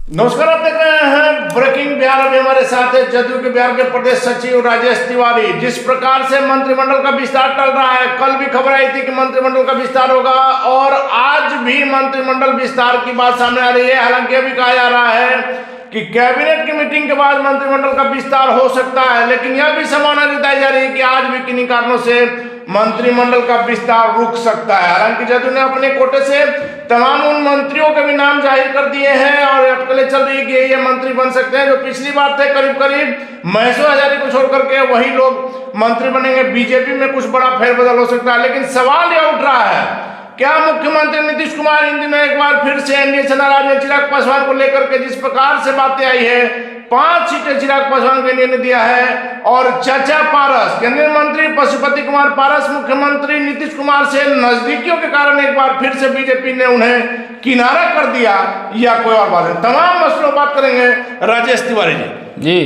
नमस्कार, आप देख रहे हैं ब्रेकिंग बिहार। अभी हमारे साथ है जदयू के बिहार के प्रदेश सचिव राजेश तिवारी। जिस प्रकार से मंत्रिमंडल का विस्तार टल रहा है, कल भी खबर आई थी कि मंत्रिमंडल का विस्तार होगा और आज भी मंत्रिमंडल विस्तार की बात सामने आ रही है। हालांकि अभी कहा जा रहा है कि कैबिनेट की मीटिंग के बाद मंत्रिमंडल का विस्तार हो सकता है, लेकिन यह भी संभावना जताई जा रही है कि आज भी किन्हीं कारणों से मंत्रिमंडल का विस्तार रुक सकता है। हालांकि जदयू ने अपने कोटे से तमाम उन मंत्रियों के भी नाम जाहिर कर दिए हैं और अटकलें चल रही है कि ये मंत्री बन सकते हैं जो पिछली बार थे। करीब करीब महेश्वर हजारी को छोड़ करके वही लोग मंत्री बनेंगे। बीजेपी में कुछ बड़ा फेरबदल हो सकता है, लेकिन सवाल यह उठ रहा है, क्या मुख्यमंत्री नीतीश कुमार इन दिनों एक बार फिर से एनडीए से नाराज है? चिराग पासवान को लेकर के जिस प्रकार से बातें आई है, 5 सीटें चिराग पासवान को एनडीए ने दिया है और चाचा पारस, केंद्रीय मंत्री पशुपति कुमार पारस मुख्यमंत्री नीतीश कुमार से नजदीकियों के कारण एक बार फिर से बीजेपी ने उन्हें किनारा कर दिया, या कोई और बात है? तमाम मसलों बात करेंगे राजेश तिवारी जी।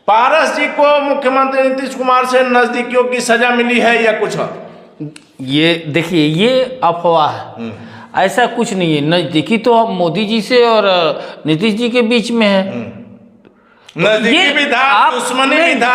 पारस जी को मुख्यमंत्री नीतीश कुमार से नजदीकियों की सजा मिली है या कुछ और? ये देखिए, ये अफवाह है, ऐसा कुछ नहीं है। नजदीकी तो अब मोदी जी से और नीतीश जी के बीच में है। नजदीकी भी था, दुश्मनी भी था,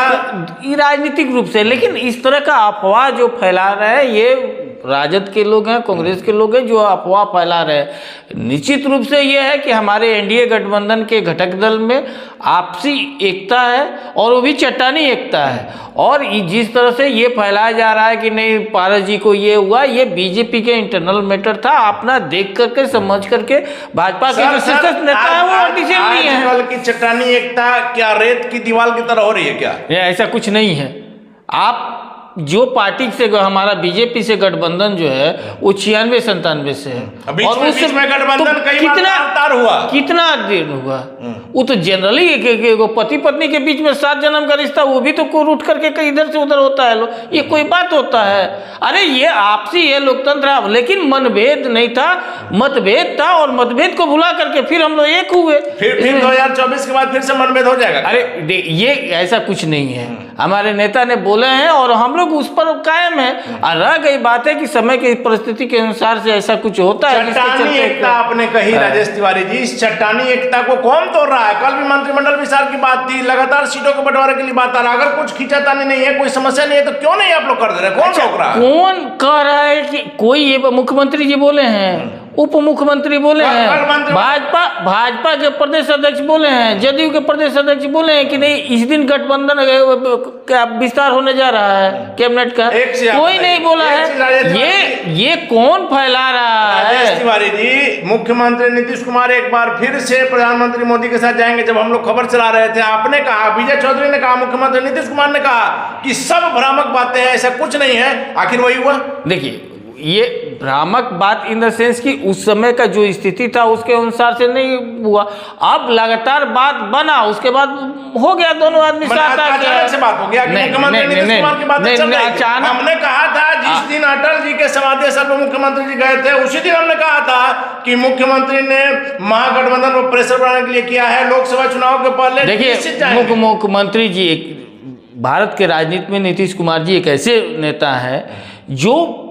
राजनीतिक रूप से। लेकिन इस तरह का अफवाह जो फैला रहे हैं, ये राजद के लोग हैं, कांग्रेस के लोग हैं जो अफवाह फैला रहे हैं। निश्चित रूप से ये है कि हमारे एनडीए गठबंधन के घटक दल में आपसी एकता है और वो भी चट्टानी एकता है। और जिस तरह से ये फैलाया जा रहा है कि नहीं पारस जी को ये हुआ, ये बीजेपी के इंटरनल मैटर था। अपना देख करके समझ करके भाजपा के जो शीर्ष नेता है वो डिसीजन नहीं है। आजकल की चट्टानी एकता क्या रेत की दीवार की तरह हो रही है क्या? ऐसा कुछ नहीं है। आप जो पार्टी से हमारा बीजेपी से गठबंधन जो है वो 96-97 से है, और उस में गठबंधन तो कई बार हुआ, कितना देर हुआ। वो तो जनरली पति पत्नी के बीच में 7 जन्म का रिश्ता, वो भी तो उठ करके कहीं इधर से उधर होता है। ये कोई बात होता है? अरे ये आपसी है लोकतंत्र। लेकिन मनभेद नहीं था, मतभेद था, और मतभेद को भुला करके फिर हम लोग एक हुए। फिर 2024 के बाद फिर से मनभेद हो जाएगा? अरे ये ऐसा कुछ नहीं है। हमारे नेता ने बोले हैं और हम लोग उस पर कायम है। और रह गई बात है कि समय की परिस्थिति के अनुसार से ऐसा कुछ होता है। चट्टानी एकता आपने कही राजेश तिवारी जी, इस चट्टानी एकता को कौन तोड़ रहा है? कल भी मंत्रिमंडल विस्तार की बात थी, लगातार सीटों के बंटवारे के लिए बात आ रहा है। अगर कुछ खींचातानी नहीं है, कोई समस्या नहीं है, तो क्यों नहीं आप लोग कर दे रहे? कौन रोक रहा है? कौन कह रहा है कि कोई? ये मुख्यमंत्री जी बोले हैं, उप मुख्यमंत्री बोले हैं, भाजपा के प्रदेश अध्यक्ष बोले हैं, जदयू के प्रदेश अध्यक्ष बोले हैं कि नहीं इस दिन गठबंधन का विस्तार होने जा रहा है कैबिनेट का। कोई नहीं बोला है। ये कौन फैला रहा है? राजेश तिवारी जी, मुख्यमंत्री नीतीश कुमार एक बार फिर से प्रधानमंत्री मोदी के साथ जाएंगे। जब हम लोग खबर चला रहे थे, आपने कहा, विजय चौधरी ने कहा, मुख्यमंत्री नीतीश कुमार ने कहा कि सब भ्रामक बातें हैं, ऐसा कुछ नहीं है। आखिर वही हुआ? देखिए, ये भ्रामक बात इन द सेंस कि उस समय का जो स्थिति था उसके अनुसार से नहीं हुआ। अब लगातार बात बना, उसके बाद हो गया, दोनों आदमी साथ आ गए, से बात हो गया। मुख्यमंत्री नीतीश कुमार की बात चल रही थी। हमने कहा था जिस दिन अटल जी के समाधि स्थल पर मुख्यमंत्री जी गए थे, उसी दिन हमने कहा था कि मुख्यमंत्री ने महागठबंधन पर प्रेशर बनाने के लिए किया है लोकसभा चुनाव के पहले। देखिए, मुख्यमंत्री जी, भारत के राजनीति में नीतीश कुमार जी एक ऐसे नेता है जो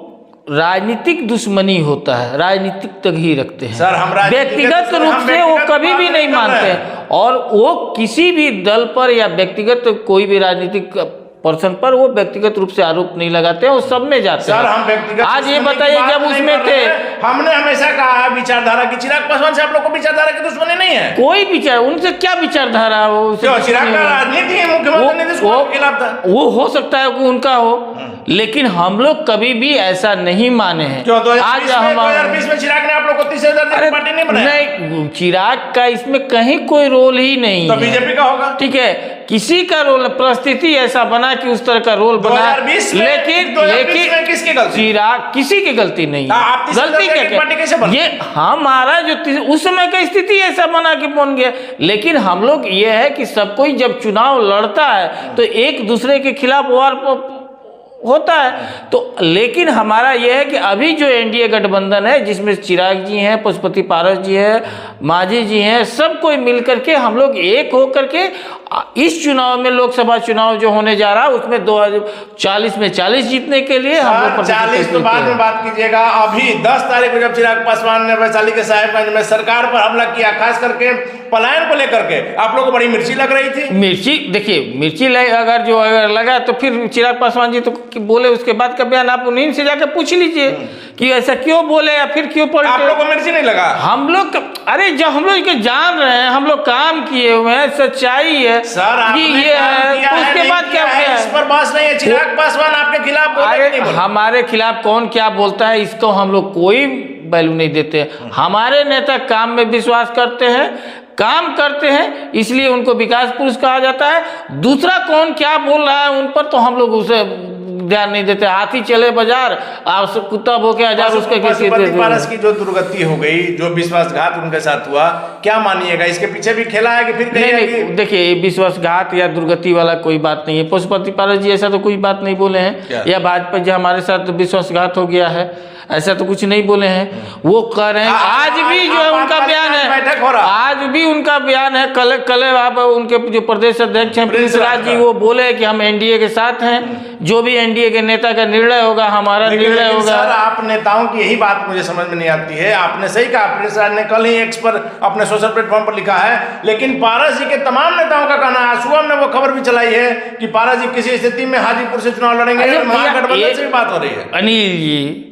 राजनीतिक दुश्मनी होता है राजनीतिक तक ही रखते हैं। सर, हम व्यक्तिगत रूप से वो कभी भी नहीं मानते, और वो किसी भी दल पर या व्यक्तिगत कोई भी राजनीतिक पर्सन पर वो व्यक्तिगत रूप से आरोप नहीं लगाते हैं, वो सब में जाते हैं। सर, हम व्यक्तिगत आज ये बताइए, जब उसमें थे, हमने हमेशा कहा विचारधारा की, चिराग पासवान से आप लोग को विचारधारा की दुश्मनी नहीं है? कोई विचार, उनसे क्या विचारधारा? वो चिराग का राजनीति है, मुख्यमंत्री नीतीश कुमार के खिलाफ था। वो हो सकता है कि उनका हो, लेकिन हम लोग कभी भी ऐसा नहीं माने हैं। आज 2020 में चिराग ने आप लोग को 30,000 पार्टी नहीं बनाया? नहीं, चिराग का इसमें कहीं कोई रोल ही नहीं, तो बीजेपी का होगा। ठीक है, किसी का रोल, परिस्थिति ऐसा बना कि उस तरह का रोल बना, लेकिन किसकी गलती? चिराग किसी की गलती नहीं। गलती क्या? ये हमारा जो उस समय का स्थिति ऐसा बना कि बन गया। लेकिन हम लोग ये है कि सब कोई जब चुनाव लड़ता है तो एक दूसरे के खिलाफ वार होता है। तो लेकिन हमारा यह है कि अभी जो एनडीए गठबंधन है, जिसमें चिराग जी हैं, पशुपति पारस जी हैं, मांझी जी हैं, सब कोई मिल करके हम लोग एक हो करके इस चुनाव में, लोकसभा चुनाव जो होने जा रहा है, उसमें 2040 में 40 जीतने के लिए हम लोग 40 तो बाद में बात कीजिएगा। अभी 10 तारीख को जब चिराग पासवान ने वैशाली के साहेबगंज में सरकार पर हमला किया, खास करके पलायन को लेकर के, आप लोगों को बड़ी मिर्ची लग रही थी। मिर्ची, देखिए मिर्ची अगर लगा तो फिर चिराग पासवान जी तो बोले, उसके बाद का बयान आप उन्हीं से जाकर पूछ लीजिए कि ऐसा क्यों बोले या फिर क्यों पलटे। आप लोग को मिर्ची नहीं लगा? हम लोग, अरे जब हम लोग जान रहे हैं, हम लोग काम किए हुए हैं, सच्चाई है सर, आपने ये है, तो उसके बाद क्या है? इस पर बात नहीं है। चिराग पासवान आपके खिलाफ बोले नहीं बोले? हमारे खिलाफ कौन क्या बोलता है, इसको हम लोग कोई वैल्यू नहीं देते। हमारे नेता काम में विश्वास करते हैं, काम करते हैं, इसलिए उनको विकास पुरुष कहा जाता है। दूसरा कौन क्या बोल रहा है उन पर तो हम लोग उसे ध्यान नहीं देते। हाथी चले बाजार, कुत्ता भोके हजार, उसके पशुपति पारस की जो दुर्गति हो गई, जो विश्वासघात उनके साथ हुआ, क्या मानिएगा? इसके पीछे भी खेला है कि फिर नहीं, देखिए विश्वासघात या दुर्गति वाला कोई बात नहीं है। पशुपति पारस जी ऐसा तो कोई बात नहीं बोले हैं, या भाजपा जी हमारे साथ विश्वासघात हो गया है, ऐसा तो कुछ नहीं बोले हैं। वो कह रहे हैं, आज भी जो है उनका बयान है, आज भी उनका बयान है। कल आप उनके जो प्रदेश अध्यक्ष हैं प्रिंस राज जी, वो बोले कि हम एनडीए के साथ हैं, जो भी एनडीए के नेता का निर्णय होगा हमारा निर्णय होगा। सर, आप नेताओं की यही बात मुझे समझ में नहीं आती है। आपने सही कहा, प्रिंस राज ने कल ही एक्स पर अपने सोशल प्लेटफॉर्म पर लिखा है, लेकिन पारस जी के तमाम नेताओं का कहना है, सुबह में वो खबर भी चलाई है कि पारस जी किसी स्थिति में हाजीपुर से चुनाव लड़ेंगे, महागठबंधन से भी बात हो रही है। अनिल जी,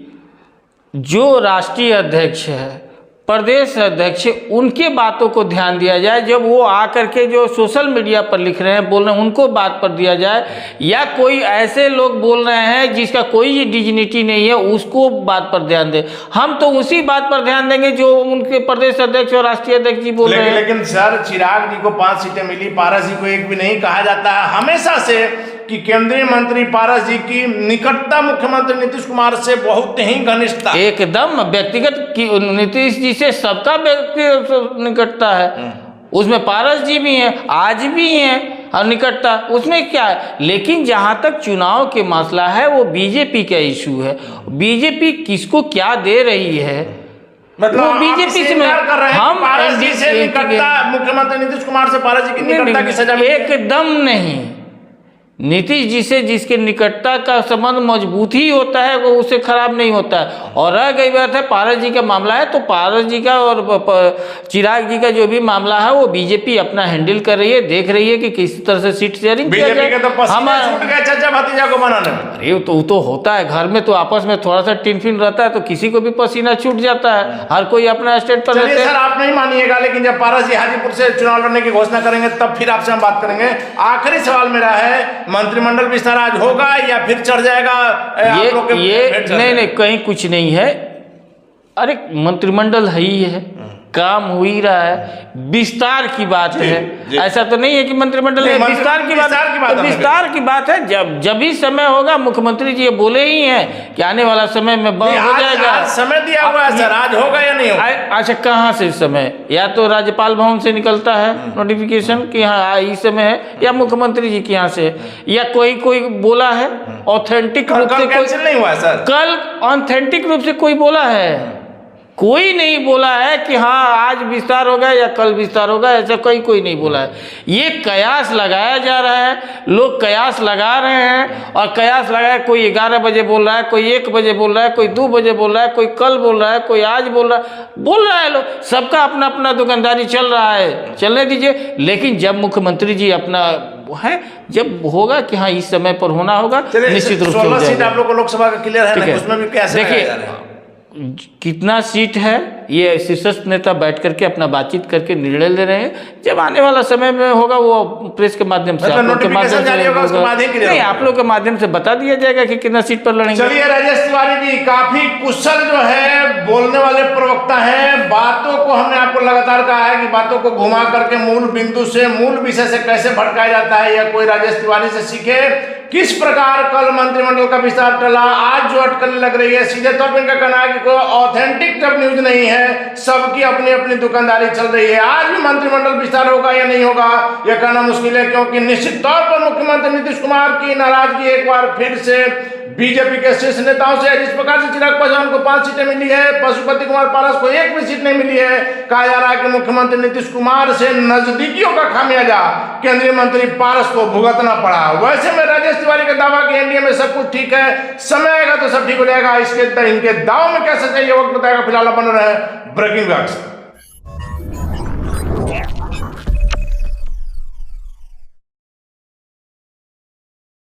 जो राष्ट्रीय अध्यक्ष है, प्रदेश अध्यक्ष, उनके बातों को ध्यान दिया जाए। जब वो आकर के जो सोशल मीडिया पर लिख रहे हैं, बोल रहे हैं, उनको बात पर दिया जाए। या कोई ऐसे लोग बोल रहे हैं जिसका कोई डिग्निटी नहीं है, उसको बात पर ध्यान दें। हम तो उसी बात पर ध्यान देंगे जो उनके प्रदेश अध्यक्ष और राष्ट्रीय अध्यक्ष जी बोल रहे हैं। लेकिन सर, चिराग जी को 5 सीटें मिली, पारस जी को एक भी नहीं। कहा जाता है हमेशा से कि केंद्रीय मंत्री पारस जी की निकटता मुख्यमंत्री नीतीश कुमार से बहुत ही घनिष्ठता, एकदम व्यक्तिगत नीतीश जी से सबका व्यक्तिगत निकटता है। उसमें पारस जी भी हैं, आज भी हैं, और निकटता उसमें क्या है। लेकिन जहां तक चुनाव के मसला है, वो बीजेपी का इशू है। बीजेपी किसको क्या दे रही है, मतलब वो बीजेपी से कर रहे हैं। हम पारस जी से निकटता, मुख्यमंत्री नीतीश कुमार से पारस जी की निकटता की सजा एकदम नहीं। नीतीश जी से जिसके निकटता का संबंध मजबूत ही होता है, वो उससे खराब नहीं होता है। और रह गई बात है पारस जी का मामला है, तो पारस जी का और चिराग जी का जो भी मामला है, वो बीजेपी अपना हैंडल कर रही है, देख रही है कि किस तरह से सीट शेयरिंग किया जाए। चाचा भतीजा को बनाने में, अरे तो होता है घर में, तो आपस में थोड़ा सा टिनफिन रहता है, तो किसी को भी पसीना छूट जाता है, हर कोई अपना स्टेट पर रहते हैं। सर, आप नहीं मानिएगा, लेकिन जब पारस जी हाजीपुर से चुनाव लड़ने की घोषणा करेंगे, तब फिर आपसे हम बात करेंगे। आखिरी सवाल मेरा है, मंत्रिमंडल विस्तार आज होगा या फिर चढ़ जाएगा? ये नहीं, कहीं कुछ नहीं है। अरे मंत्रिमंडल है ही है, काम हो ही रहा है, विस्तार की बात है। ऐसा तो नहीं है कि मंत्रिमंडल में विस्तार की बात है। जब भी समय होगा, मुख्यमंत्री जी ये बोले ही हैं कि आने वाला समय में हो जाएगा। समय दिया हुआ है सर, आज होगा या नहीं होगा? अच्छा, कहाँ से समय? या तो राज्यपाल भवन से निकलता है नोटिफिकेशन कि हाँ इस समय है, या मुख्यमंत्री जी के यहाँ से, या कोई बोला है ऑथेंटिक रूप से? कैंसिल नहीं हुआ है सर, कल ऑथेंटिक रूप से कोई बोला है? कोई नहीं बोला है कि हाँ आज विस्तार होगा या कल विस्तार होगा, ऐसा कोई नहीं बोला है। ये कयास लगाया जा रहा है, लोग कयास लगा रहे हैं, और कयास लगाया, कोई 11 बजे बोल रहा है, कोई 1 बजे बोल रहा है, कोई 2 बजे बोल रहा है, कोई कल बोल रहा है, कोई आज बोल रहा है। लोग सबका अपना अपना दुकानदारी चल रहा है, चलने दीजिए। लेकिन जब मुख्यमंत्री जी अपना है, जब होगा कि हाँ इस समय पर होना होगा, निश्चित रूप से 16 सीट आप लोग को लोकसभा का क्लियर है, उसमें भी कैसे देखिए कितना सीट है, ये शीर्षस्थ नेता बैठ करके अपना बातचीत करके निर्णय ले रहे हैं। जब आने वाला समय में होगा, वो प्रेस के माध्यम से, आप लोग के माध्यम से नहीं, आप लोग के माध्यम से बता दिया जाएगा कि कितना सीट पर लड़ेंगे। चलिए, राजेश तिवारी जी काफी कुशल जो है बोलने वाले प्रवक्ता हैं। बातों को हमने आपको लगातार कहा है कि बातों को घुमा करके मूल बिंदु से, मूल विषय से कैसे भटकाया जाता है, या कोई राजेश तिवारी से सीखे। किस प्रकार कल मंत्रिमंडल का विस्तार टला, आज जो अटकलें लग रही है, सीधे तौर पर इनका कहना है कि कोई ऑथेंटिक जब न्यूज नहीं है, सबकी अपनी अपनी दुकानदारी चल रही है। आज भी मंत्रिमंडल विस्तार होगा या नहीं होगा, यह कहना मुश्किल है, क्योंकि निश्चित तौर पर मुख्यमंत्री नीतीश कुमार की नाराजगी एक बार फिर से बीजेपी के शीर्ष नेताओं से। जिस प्रकार से चिराग पासवान को 5 सीटें मिली है, पशुपति कुमार पारस को 1 भी सीट नहीं मिली है, कहा जा रहा है कि मुख्यमंत्री नीतीश कुमार से नजदीकियों का खामियाजा केंद्रीय मंत्री पारस को भुगतना पड़ा। वैसे में राजेश तिवारी का दावा कि एनडीए में सब कुछ ठीक है, समय आएगा तो सब ठीक हो जाएगा, इनके दाव में क्या सच्चाई है वक्त बताएगा। फिलहाल बन रहे ब्रेकिंग व्याख्या।